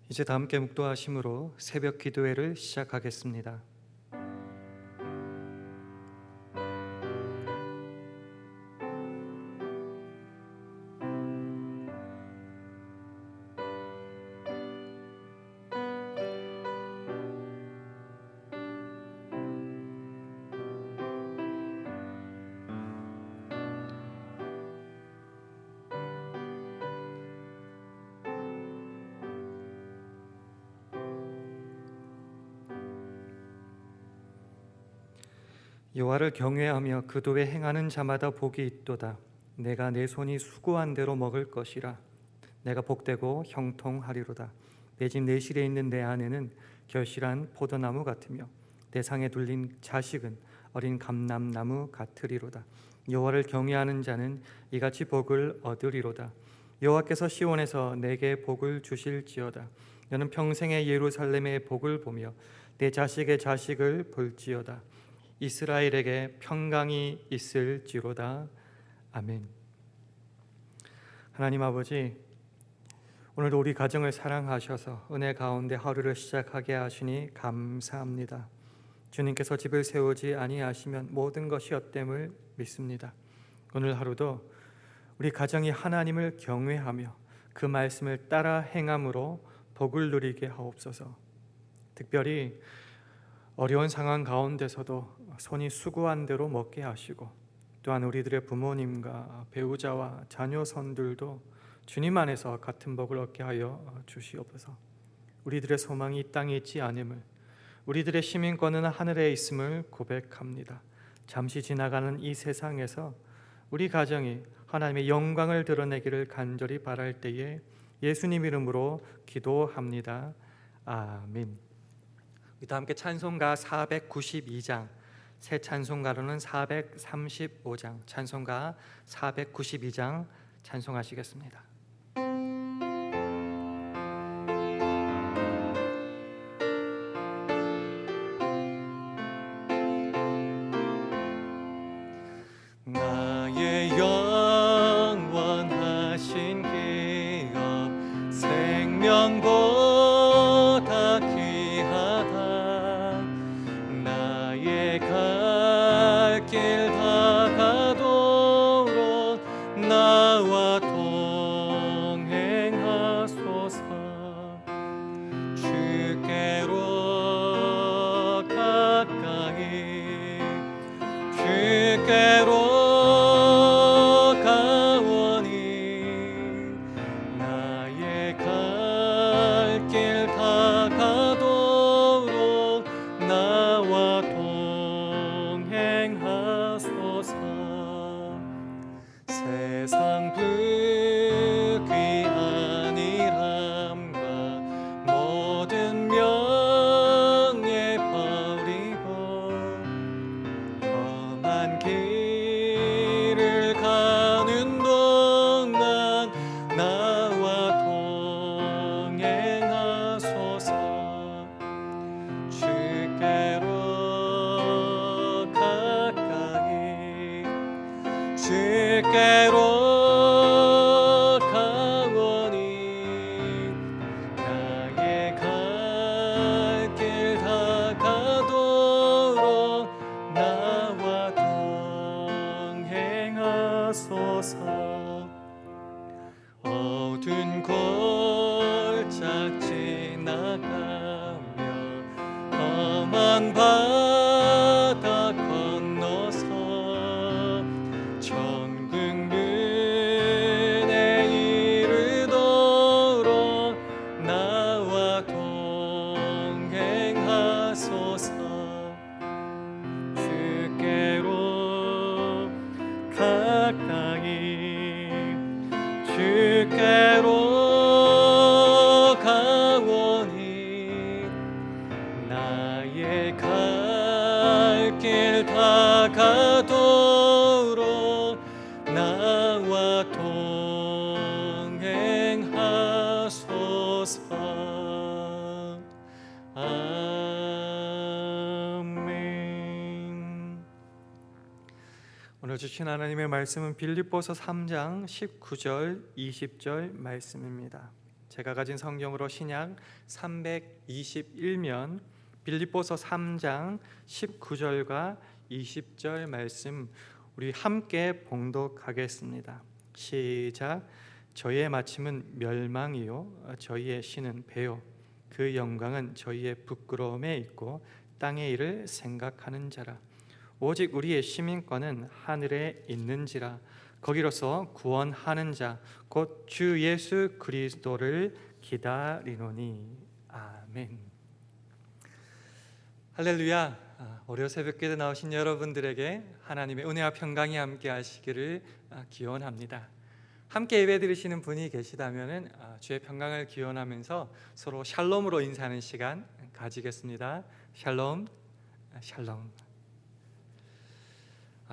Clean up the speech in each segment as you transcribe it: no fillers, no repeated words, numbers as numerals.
이제 다 함께 묵도하심으로 새벽 기도회를 시작하겠습니다. 여호와를 경외하며 그 도에 행하는 자마다 복이 있도다. 내가 내 손이 수고한 대로 먹을 것이라. 내가 복되고 형통하리로다. 내 집 내실에 있는 내 아내는 결실한 포도나무 같으며 내 상에 둘린 자식은 어린 감람나무 같으리로다. 여호와를 경외하는 자는 이같이 복을 얻으리로다. 여호와께서 시온에서 내게 복을 주실지어다. 너는 평생의 예루살렘의 복을 보며 내 자식의 자식을 볼지어다. 이스라엘에게 평강이 있을지로다. 아멘. 하나님 아버지, 오늘도 우리 가정을 사랑하셔서 은혜 가운데 하루를 시작하게 하시니 감사합니다. 주님께서 집을 세우지 아니하시면 모든 것이 헛됨을 믿습니다. 오늘 하루도 우리 가정이 하나님을 경외하며 그 말씀을 따라 행함으로 복을 누리게 하옵소서. 특별히 어려운 상황 가운데서도 손이 수고한 대로 먹게 하시고, 또한 우리들의 부모님과 배우자와 자녀선들도 주님 안에서 같은 복을 얻게 하여 주시옵소서. 우리들의 소망이 이 땅에 있지 않음을, 우리들의 시민권은 하늘에 있음을 고백합니다. 잠시 지나가는 이 세상에서 우리 가정이 하나님의 영광을 드러내기를 간절히 바랄 때에 예수님 이름으로 기도합니다. 아멘. 다 함께 찬송가 492장, 새 찬송가로는 435장, 찬송가 492장 찬송하시겠습니다. 나의 영원하신 기업 생명보다 귀하다. 나의 갈 길 다가도록 나와 동행하소서. 주께로 가까이 주께로 가오니 나의 갈 길 다가도록 나와 동행하소서. 세상 부귀한 일함과 모든 명예 버리고 험한 길을 가는 동안 나와 동행하소서. 주께로 가까이 주께로 가오니 나의 갈 길 다가도록 나와 동행하소서. 어두운 골짝 지나가며 험한 바다 건너서 천국 문에 이르도록 나와 동행하소서. 주께로 가까이 주께로 가오니 나의 갈 길 다가도록 나와 동행하소서. 아멘. 오늘 주신 하나님의 말씀은 빌립보서 3장 19절 20절 말씀입니다. 제가 가진 성경으로 신약 321면 빌립보서 3장 19절과 20절 말씀 우리 함께 봉독하겠습니다. 시작. 저희의 마침은 멸망이요 저희의 신은 배요 그 영광은 저희의 부끄러움에 있고 땅의 일을 생각하는 자라. 오직 우리의 시민권은 하늘에 있는지라. 거기로서 구원하는 자 곧 주 예수 그리스도를 기다리노니. 아멘. 할렐루야. 월요 새벽기도 나오신 여러분들에게 하나님의 은혜와 평강이 함께 하시기를 기원합니다. 함께 예배 드리시는 분이 계시다면 주의 평강을 기원하면서 서로 샬롬으로 인사하는 시간 가지겠습니다. 샬롬, 샬롬.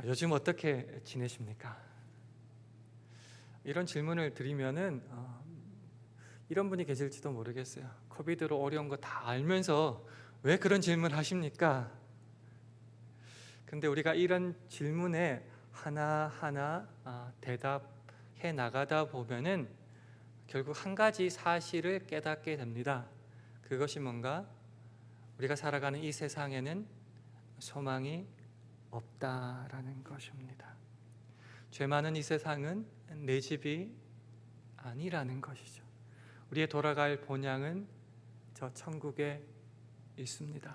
요즘 어떻게 지내십니까? 이런 질문을 드리면은 이런 분이 계실지도 모르겠어요. 코비드로 어려운 거 다 알면서 왜 그런 질문 하십니까? 근데 우리가 이런 질문에 하나하나 대답해 나가다 보면은 결국 한 가지 사실을 깨닫게 됩니다. 그것이 뭔가? 우리가 살아가는 이 세상에는 소망이 없다라는 것입니다. 죄 많은 이 세상은 내 집이 아니라는 것이죠. 우리의 돌아갈 본향은 저 천국에 있습니다.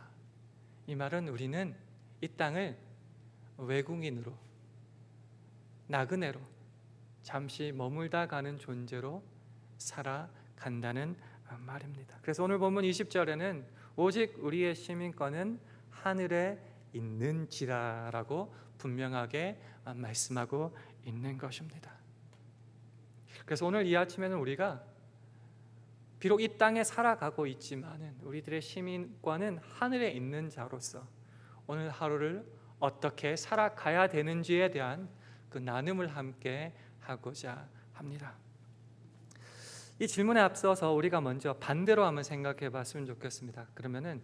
이 말은 우리는 이 땅을 외국인으로, 나그네로 잠시 머물다 가는 존재로 살아간다는 말입니다. 그래서 오늘 본문 20절에는 오직 우리의 시민권은 하늘에 있는지라라고 분명하게 말씀하고 있는 것입니다. 그래서 오늘 이 아침에는 우리가 비록 이 땅에 살아가고 있지만은 우리들의 시민권은 하늘에 있는 자로서 오늘 하루를 어떻게 살아가야 되는지에 대한 그 나눔을 함께 하고자 합니다. 이 질문에 앞서서 우리가 먼저 반대로 한번 생각해 봤으면 좋겠습니다. 그러면은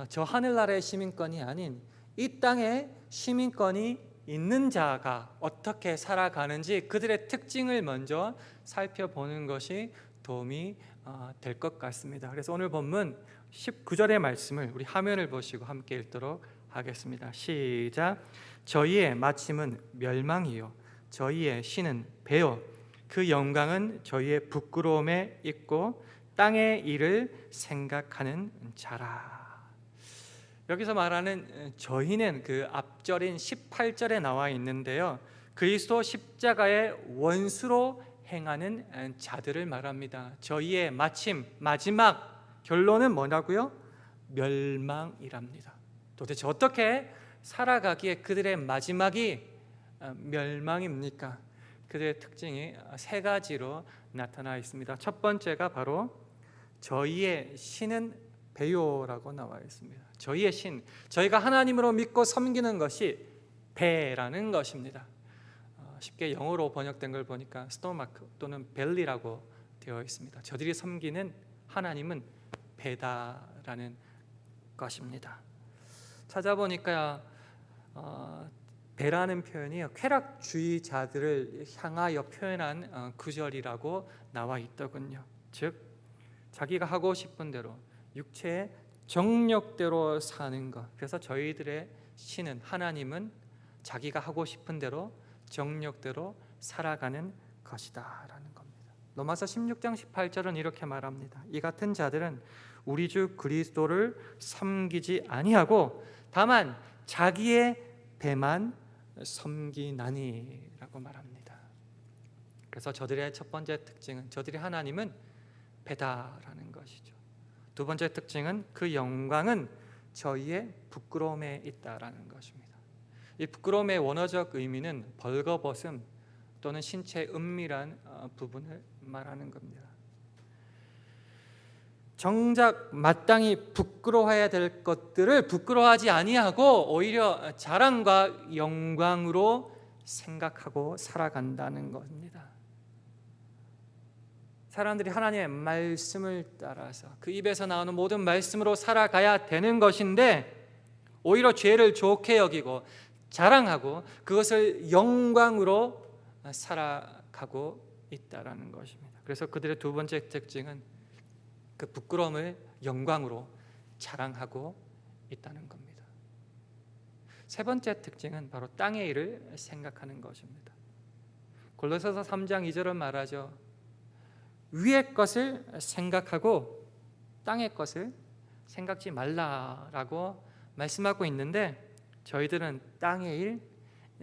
저 하늘나라의 시민권이 아닌 이 땅에 시민권이 있는 자가 어떻게 살아가는지 그들의 특징을 먼저 살펴보는 것이 도움이 될 것 같습니다. 그래서 오늘 본문 19절의 말씀을 우리 화면을 보시고 함께 읽도록 하겠습니다. 시작. 저희의 마침은 멸망이요 저희의 신은 배요 그 영광은 저희의 부끄러움에 있고 땅의 일을 생각하는 자라. 여기서 말하는 저희는 그 앞절인 18절에 나와 있는데요, 그리스도 십자가의 원수로 행하는 자들을 말합니다. 저희의 마침, 마지막 결론은 뭐냐고요? 멸망이랍니다. 도대체 어떻게 살아가기에 그들의 마지막이 멸망입니까? 그들의 특징이 세 가지로 나타나 있습니다. 첫 번째가 바로 저희의 신은 배요라고 나와 있습니다. 저희의 신, 저희가 하나님으로 믿고 섬기는 것이 배라는 것입니다. 쉽게 영어로 번역된 걸 보니까 스토마크 또는 벨리라고 되어 있습니다. 저들이 섬기는 하나님은 배다라는 것입니다. 찾아보니까 배라는 표현이 쾌락주의자들을 향하여 표현한 구절이라고 나와 있더군요. 즉 자기가 하고 싶은 대로 육체의 정력대로 사는 것. 그래서 저희들의 신은 하나님은 자기가 하고 싶은 대로 정력대로 살아가는 것이다라는 겁니다. 로마서 16장 18절은 이렇게 말합니다. 이 같은 자들은 우리 주 그리스도를 섬기지 아니하고 다만 자기의 배만 섬기나니라고 말합니다. 그래서 저들의 첫 번째 특징은 저들이 하나님은 배다라는 것이죠. 두 번째 특징은 그 영광은 저희의 부끄러움에 있다라는 것입니다. 이 부끄러움의 원어적 의미는 벌거벗음 또는 신체의 은밀한 부분을 말하는 겁니다. 정작 마땅히 부끄러워해야 될 것들을 부끄러워하지 아니하고 오히려 자랑과 영광으로 생각하고 살아간다는 겁니다. 사람들이 하나님의 말씀을 따라서 그 입에서 나오는 모든 말씀으로 살아가야 되는 것인데 오히려 죄를 좋게 여기고 자랑하고 그것을 영광으로 살아가고 있다라는 것입니다. 그래서 그들의 두 번째 특징은 그 부끄러움을 영광으로 자랑하고 있다는 겁니다. 세 번째 특징은 바로 땅의 일을 생각하는 것입니다. 골로새서 3장 2절은 말하죠. 위의 것을 생각하고 땅의 것을 생각지 말라라고 말씀하고 있는데, 저희들은 땅의 일,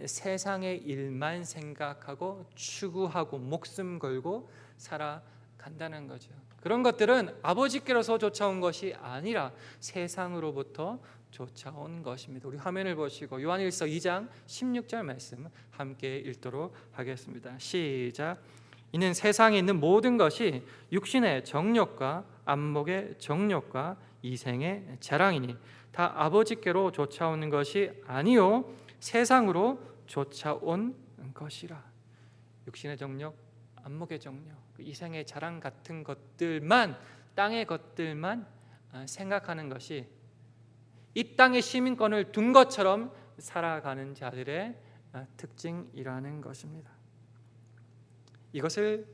세상의 일만 생각하고 추구하고 목숨 걸고 살아간다는 거죠. 그런 것들은 아버지께로서 쫓아온 것이 아니라 세상으로부터 쫓아온 것입니다. 우리 화면을 보시고 요한일서 2장 16절 말씀 함께 읽도록 하겠습니다. 시작. 이는 세상에 있는 모든 것이 육신의 정욕과 안목의 정욕과 이생의 자랑이니 다 아버지께로 쫓아오는 것이 아니요 세상으로 쫓아온 것이라. 육신의 정욕, 안목의 정욕, 이생의 자랑 같은 것들만, 땅의 것들만 생각하는 것이 이 땅의 시민권을 둔 것처럼 살아가는 자들의 특징이라는 것입니다. 이것을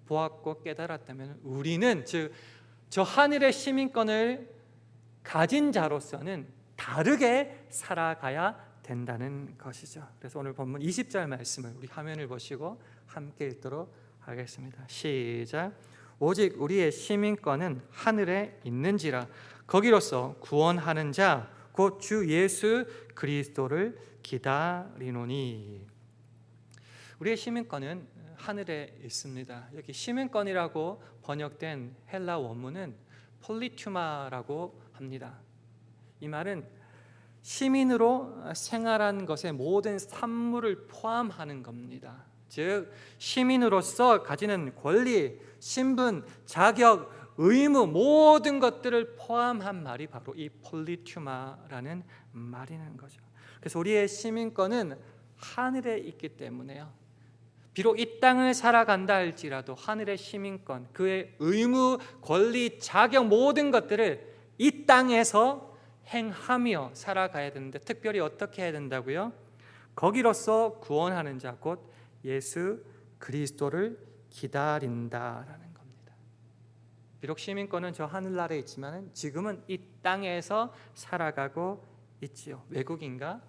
보았고 깨달았다면 우리는, 즉 저 하늘의 시민권을 가진 자로서는 다르게 살아가야 된다는 것이죠. 그래서 오늘 본문 20절 말씀을 우리 화면을 보시고 함께 읽도록 하겠습니다. 시작. 오직 우리의 시민권은 하늘에 있는지라 거기로서 구원하는 자 곧 주 예수 그리스도를 기다리노니. 우리의 시민권은 하늘에 있습니다. 여기 시민권이라고 번역된 헬라 원문은 폴리투마라고 합니다. 이 말은 시민으로 생활한 것의 모든 산물을 포함하는 겁니다. 즉 시민으로서 가지는 권리, 신분, 자격, 의무 모든 것들을 포함한 말이 바로 이 폴리투마라는 말이라는 거죠. 그래서 우리의 시민권은 하늘에 있기 때문에요. 비록 이 땅을 살아간다 할지라도 하늘의 시민권, 그의 의무, 권리, 자격 모든 것들을 이 땅에서 행하며 살아가야 되는데, 특별히 어떻게 해야 된다고요? 거기로서 구원하는 자 곧 예수 그리스도를 기다린다라는 겁니다. 비록 시민권은 저 하늘나라에 있지만 지금은 이 땅에서 살아가고 있지요. 외국인과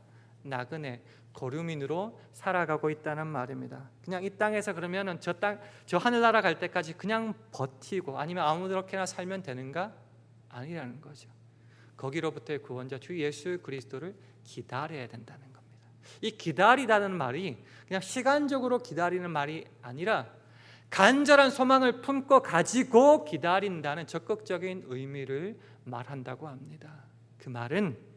나그네, 거류민으로 살아가고 있다는 말입니다. 그냥 이 땅에서 그러면은 저 하늘나라 갈 때까지 그냥 버티고 아니면 아무렇게나 살면 되는가? 아니라는 거죠. 거기로부터의 구원자 주 예수 그리스도를 기다려야 된다는 겁니다. 이 기다리다는 말이 그냥 시간적으로 기다리는 말이 아니라 간절한 소망을 품고 가지고 기다린다는 적극적인 의미를 말한다고 합니다. 그 말은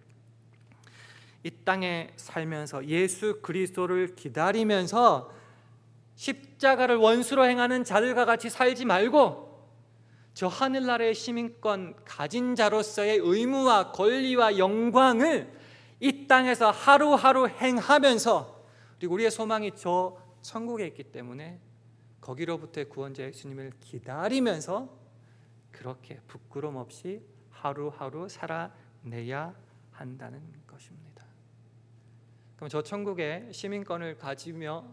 이 땅에 살면서 예수 그리스도를 기다리면서 십자가를 원수로 행하는 자들과 같이 살지 말고 저 하늘나라의 시민권 가진 자로서의 의무와 권리와 영광을 이 땅에서 하루하루 행하면서, 그리고 우리의 소망이 저 천국에 있기 때문에 거기로부터의 구원자 예수님을 기다리면서 그렇게 부끄럼 없이 하루하루 살아내야 한다는 것입니다. 그럼 저 천국의 시민권을 가지며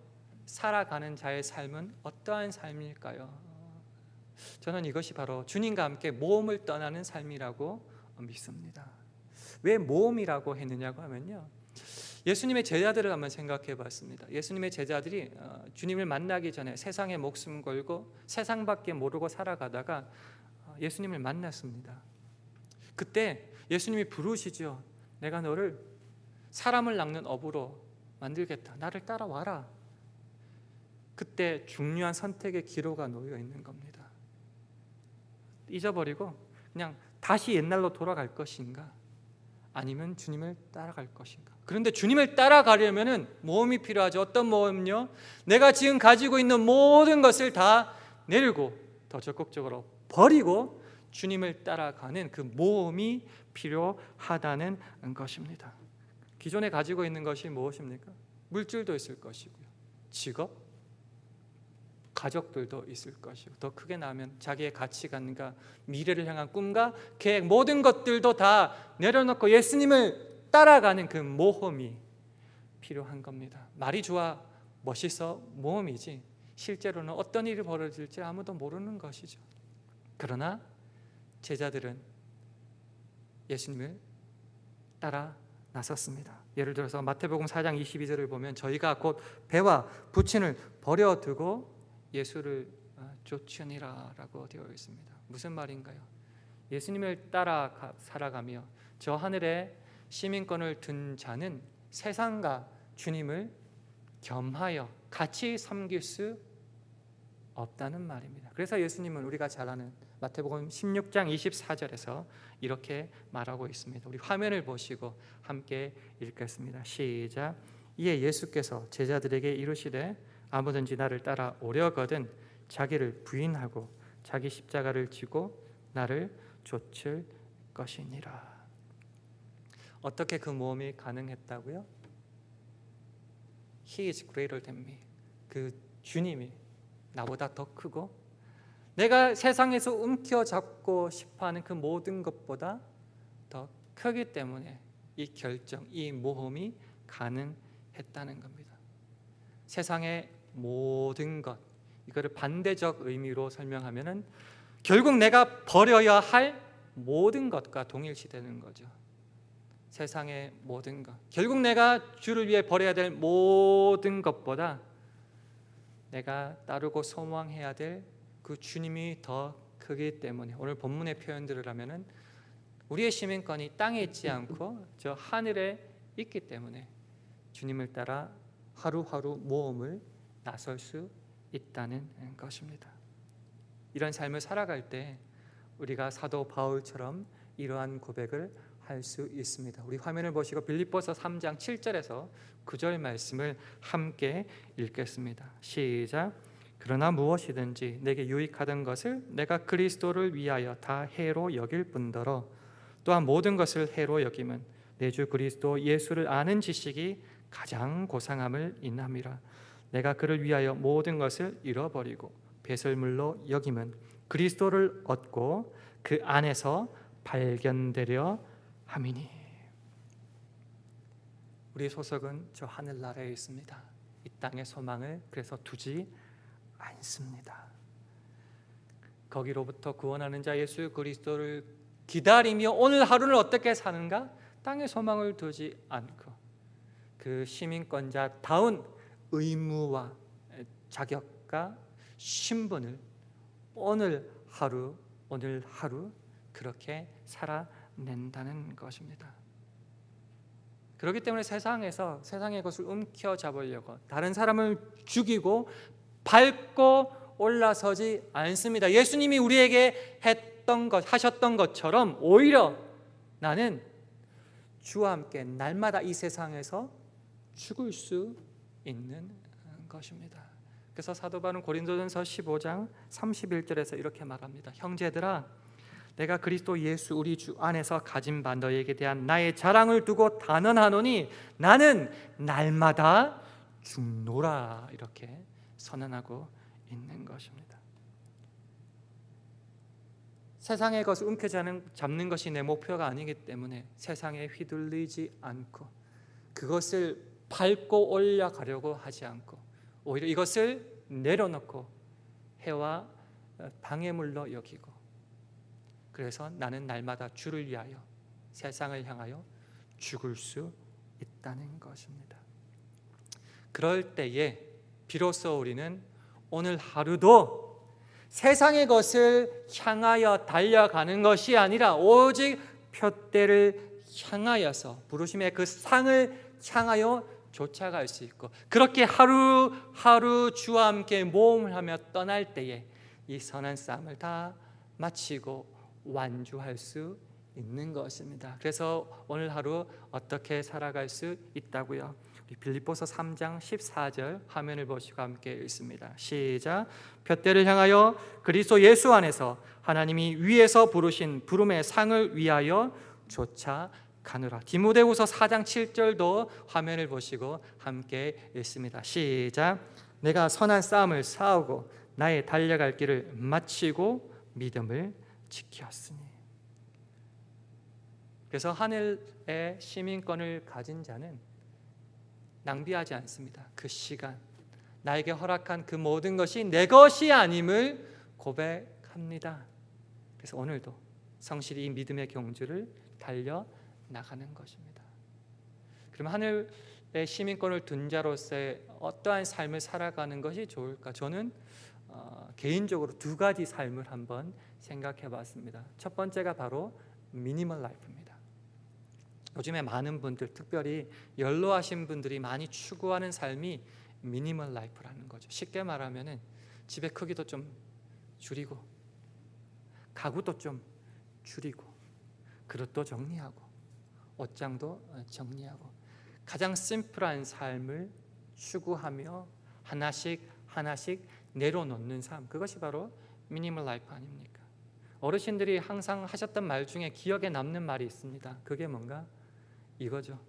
살아가는 자의 삶은 어떠한 삶일까요? 저는 이것이 바로 주님과 함께 모험을 떠나는 삶이라고 믿습니다. 왜 모험이라고 했느냐고 하면요, 예수님의 제자들을 한번 생각해 봤습니다. 예수님의 제자들이 주님을 만나기 전에 세상에 목숨 걸고 세상밖에 모르고 살아가다가 예수님을 만났습니다. 그때 예수님이 부르시죠. 내가 너를 사람을 낚는 어부로 만들겠다. 나를 따라와라. 그때 중요한 선택의 기로가 놓여 있는 겁니다. 잊어버리고 그냥 다시 옛날로 돌아갈 것인가, 아니면 주님을 따라갈 것인가. 그런데 주님을 따라가려면 모험이 필요하죠. 어떤 모험요? 내가 지금 가지고 있는 모든 것을 다 내리고 더 적극적으로 버리고 주님을 따라가는 그 모험이 필요하다는 것입니다. 기존에 가지고 있는 것이 무엇입니까? 물질도 있을 것이고요, 직업, 가족들도 있을 것이고, 더 크게 나면 자기의 가치관과 미래를 향한 꿈과 계획 모든 것들도 다 내려놓고 예수님을 따라가는 그 모험이 필요한 겁니다. 말이 좋아 멋있어 모험이지 실제로는 어떤 일이 벌어질지 아무도 모르는 것이죠. 그러나 제자들은 예수님을 따라 나섰습니다. 예를 들어서 마태복음 4장 22절을 보면 저희가 곧 배와 부친을 버려두고 예수를 쫓으니라 라고 되어 있습니다. 무슨 말인가요? 예수님을 따라 살아가며 저 하늘에 시민권을 둔 자는 세상과 주님을 겸하여 같이 섬길 수 없다는 말입니다. 그래서 예수님은 우리가 잘 아는 마태복음 16장 24절에서 이렇게 말하고 있습니다. 우리 화면을 보시고 함께 읽겠습니다. 시작. 이에 예수께서 제자들에게 이르시되 아무든지 나를 따라 오려거든 자기를 부인하고 자기 십자가를 지고 나를 좇을 것이니라. 어떻게 그 모험이 가능했다고요? He is greater than me. 그 주님이 나보다 더 크고 내가 세상에서 움켜잡고 싶어하는 그 모든 것보다 더 크기 때문에 이 결정, 이 모험이 가능했다는 겁니다. 세상의 모든 것, 이거를 반대적 의미로 설명하면은 결국 내가 버려야 할 모든 것과 동일시되는 거죠. 세상의 모든 것, 결국 내가 주를 위해 버려야 될 모든 것보다 내가 따르고 소망해야 될 그 주님이 더 크기 때문에 오늘 본문의 표현들을 하면은 우리의 시민권이 땅에 있지 않고 저 하늘에 있기 때문에 주님을 따라 하루하루 모험을 나설 수 있다는 것입니다. 이런 삶을 살아갈 때 우리가 사도 바울처럼 이러한 고백을 할 수 있습니다. 우리 화면을 보시고 빌립보서 3장 7절에서 9절 말씀을 함께 읽겠습니다. 시작. 그러나 무엇이든지 내게 유익하던 것을 내가 그리스도를 위하여 다 해로 여길 뿐더러 또한 모든 것을 해로 여김은 내 주 그리스도 예수를 아는 지식이 가장 고상함을 인함이라. 내가 그를 위하여 모든 것을 잃어버리고 배설물로 여김은 그리스도를 얻고 그 안에서 발견되려 함이니. 우리 소속은 저 하늘나라에 있습니다. 이 땅의 소망을 그래서 두지 않습니다. 거기로부터 구원하는 자 예수 그리스도를 기다리며 오늘 하루를 어떻게 사는가? 땅의 소망을 두지 않고 그 시민권자다운 의무와 자격과 신분을 오늘 하루 그렇게 살아낸다는 것입니다. 그렇기 때문에 세상의 것을 움켜잡으려고 다른 사람을 죽이고 밟고 올라서지 않습니다. 예수님이 우리에게 하셨던 것처럼 오히려 나는 주와 함께 날마다 이 세상에서 죽을 수 있는 것입니다. 그래서 사도 바울은 고린도전서 15장 31절에서 이렇게 말합니다. 형제들아, 내가 그리스도 예수 우리 주 안에서 가진 바 너에게 대한 나의 자랑을 두고 단언하노니 나는 날마다 죽노라. 이렇게 선언하고 있는 것입니다. 세상의 것을 움켜잡는 것이 내 목표가 아니기 때문에 세상에 휘둘리지 않고 그것을 밟고 올라가려고 하지 않고 오히려 이것을 내려놓고 해와 방해물로 여기고 그래서 나는 날마다 주를 위하여 세상을 향하여 죽을 수 있다는 것입니다. 그럴 때에 비로소 우리는 오늘 하루도 세상의 것을 향하여 달려가는 것이 아니라 오직 푯대를 향하여서 부르심의 그 상을 향하여 쫓아갈 수 있고 그렇게 하루하루 주와 함께 모험을 하며 떠날 때에 이 선한 싸움을 다 마치고 완주할 수 있는 것입니다. 그래서 오늘 하루 어떻게 살아갈 수 있다고요? 우리 빌립보서 3장 14절 화면을 보시고 함께 읽습니다. 시작. 푯대를 향하여 그리스도 예수 안에서 하나님이 위에서 부르신 부름의 상을 위하여 쫓아가느라. 디모데후서 4장 7절도 화면을 보시고 함께 읽습니다. 시작. 내가 선한 싸움을 싸우고 나의 달려갈 길을 마치고 믿음을 지켰으니. 그래서 하늘의 시민권을 가진 자는 낭비하지 않습니다. 그 시간, 나에게 허락한 그 모든 것이 내 것이 아님을 고백합니다. 그래서 오늘도 성실히 이 믿음의 경주를 달려 나가는 것입니다. 그럼 하늘의 시민권을 둔 자로서의 어떠한 삶을 살아가는 것이 좋을까? 저는 개인적으로 두 가지 삶을 한번 생각해 봤습니다. 첫 번째가 바로 미니멀 라이프입니다. 요즘에 많은 분들, 특별히 연로하신 분들이 많이 추구하는 삶이 미니멀 라이프라는 거죠. 쉽게 말하면 집의 크기도 좀 줄이고, 가구도 좀 줄이고, 그릇도 정리하고, 옷장도 정리하고, 가장 심플한 삶을 추구하며 하나씩 하나씩 내려놓는 삶, 그것이 바로 미니멀 라이프 아닙니까? 어르신들이 항상 하셨던 말 중에 기억에 남는 말이 있습니다. 그게 뭔가? 이거죠.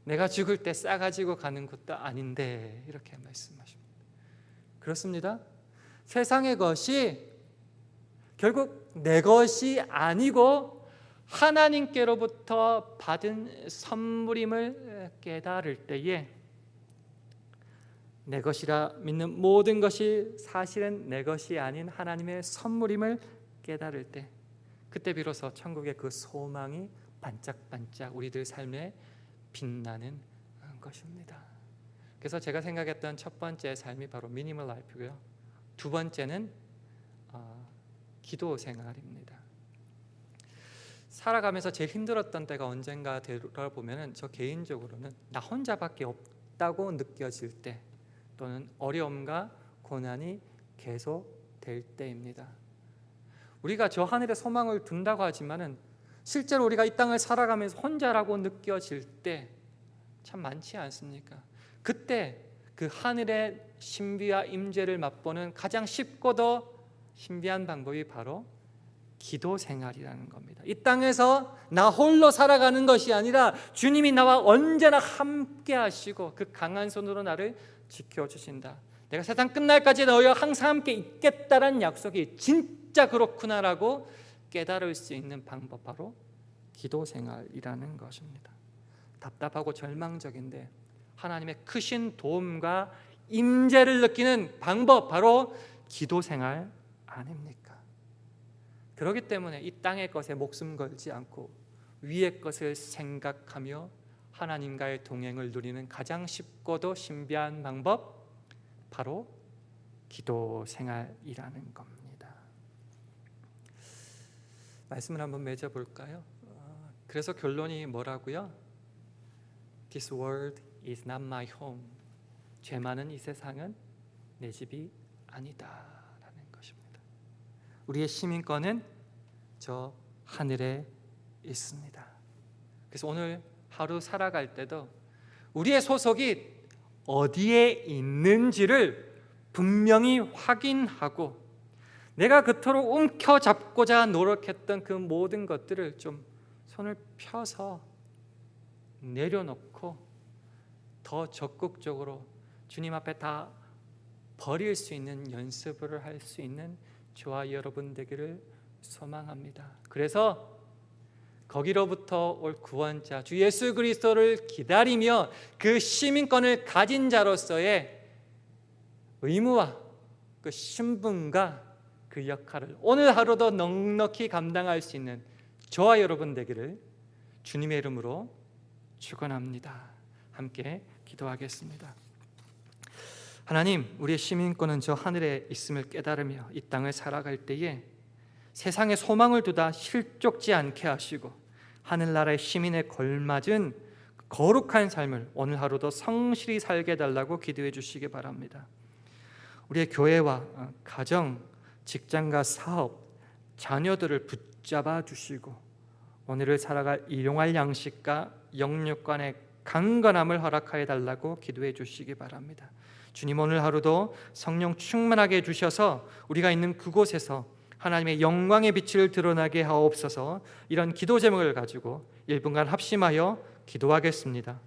내가 죽을 때 싸가지고 가는 것도 아닌데, 이렇게 말씀하십니다. 그렇습니다. 세상의 것이 결국 내 것이 아니고 하나님께로부터 받은 선물임을 깨달을 때에 내 것이라 믿는 모든 것이 사실은 내 것이 아닌 하나님의 선물임을 깨달을 때, 그때 비로소 천국의 그 소망이 반짝반짝 우리들 삶에 빛나는 것입니다. 그래서 제가 생각했던 첫 번째 삶이 바로 미니멀 라이프고요. 두 번째는 기도 생활입니다. 살아가면서 제일 힘들었던 때가 언젠가 되돌아보면 저 개인적으로는 나 혼자밖에 없다고 느껴질 때, 또는 어려움과 고난이 계속될 때입니다. 우리가 저 하늘에 소망을 둔다고 하지만은 실제로 우리가 이 땅을 살아가면서 혼자라고 느껴질 때 참 많지 않습니까? 그때 그 하늘의 신비와 임재를 맛보는 가장 쉽고도 신비한 방법이 바로 기도 생활이라는 겁니다. 이 땅에서 나 홀로 살아가는 것이 아니라 주님이 나와 언제나 함께 하시고 그 강한 손으로 나를 지켜주신다. 내가 세상 끝날까지 너희와 항상 함께 있겠다라는 약속이 진짜 그렇구나라고 깨달을 수 있는 방법, 바로 기도 생활이라는 것입니다. 답답하고 절망적인데 하나님의 크신 도움과 임재를 느끼는 방법, 바로 기도 생활 아닙니까? 그렇기 때문에 이 땅의 것에 목숨 걸지 않고 위의 것을 생각하며 하나님과의 동행을 누리는 가장 쉽고도 신비한 방법, 바로 기도 생활이라는 겁니다. 말씀을 한번 맺어볼까요? 그래서 결론이 뭐라고요? This world is not my home. 죄 많은 이 세상은 내 집이 아니다라는 것입니다. 우리의 시민권은 저 하늘에 있습니다. 그래서 오늘 하루 살아갈 때도 우리의 소속이 어디에 있는지를 분명히 확인하고, 내가 그토록 움켜잡고자 노력했던 그 모든 것들을 좀 손을 펴서 내려놓고 더 적극적으로 주님 앞에 다 버릴 수 있는 연습을 할 수 있는 저와 여러분 되기를 소망합니다. 그래서 거기로부터 올 구원자 주 예수 그리스도를 기다리며 그 시민권을 가진 자로서의 의무와 그 신분과 그 역할을 오늘 하루도 넉넉히 감당할 수 있는 저와 여러분 되기를 주님의 이름으로 축원합니다. 함께 기도하겠습니다. 하나님, 우리의 시민권은 저 하늘에 있음을 깨달으며 이 땅을 살아갈 때에 세상에 소망을 두다 실족지 않게 하시고 하늘나라의 시민에 걸맞은 거룩한 삶을 오늘 하루도 성실히 살게 해달라고 기도해 주시기 바랍니다. 우리의 교회와 가정, 직장과 사업, 자녀들을 붙잡아 주시고 오늘을 살아갈 일용할 양식과 영육간의 강건함을 허락하여 달라고 기도해 주시기 바랍니다. 주님, 오늘 하루도 성령 충만하게 해주셔서 우리가 있는 그곳에서 하나님의 영광의 빛을 드러나게 하옵소서. 이런 기도 제목을 가지고 1분간 합심하여 기도하겠습니다.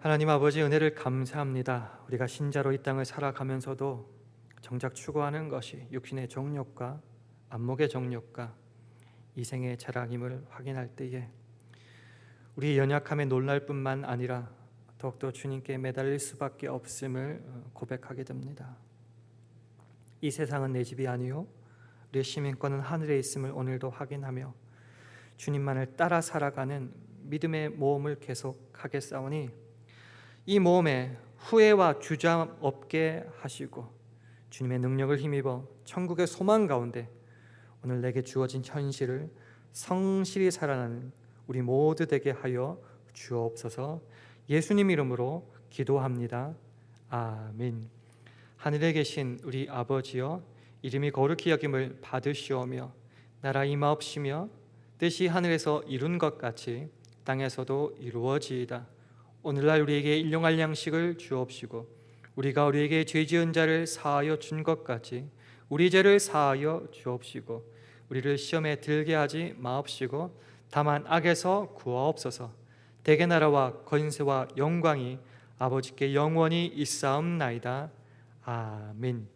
하나님 아버지, 은혜를 감사합니다. 우리가 신자로 이 땅을 살아가면서도 정작 추구하는 것이 육신의 정욕과 안목의 정욕과 이생의 자랑임을 확인할 때에 우리 연약함에 놀랄 뿐만 아니라 더욱더 주님께 매달릴 수밖에 없음을 고백하게 됩니다. 이 세상은 내 집이 아니요 우리의 시민권은 하늘에 있음을 오늘도 확인하며 주님만을 따라 살아가는 믿음의 모험을 계속하겠사오니 이 모험에 후회와 주저함 없게 하시고 주님의 능력을 힘입어 천국의 소망 가운데 오늘 내게 주어진 현실을 성실히 살아가는 우리 모두 되게 하여 주옵소서. 예수님 이름으로 기도합니다. 아멘. 하늘에 계신 우리 아버지여, 이름이 거룩히 여김을 받으시오며 나라 임하옵시며 뜻이 하늘에서 이룬 것 같이 땅에서도 이루어지이다. 오늘날 우리에게 일용할 양식을 주옵시고 우리가 우리에게 죄 지은 자를 사하여 준 것 같이 우리 죄를 사하여 주옵시고 우리를 시험에 들게 하지 마옵시고 다만 악에서 구하옵소서. 대개 나라와 권세와 영광이 아버지께 영원히 있사옵나이다. 아멘.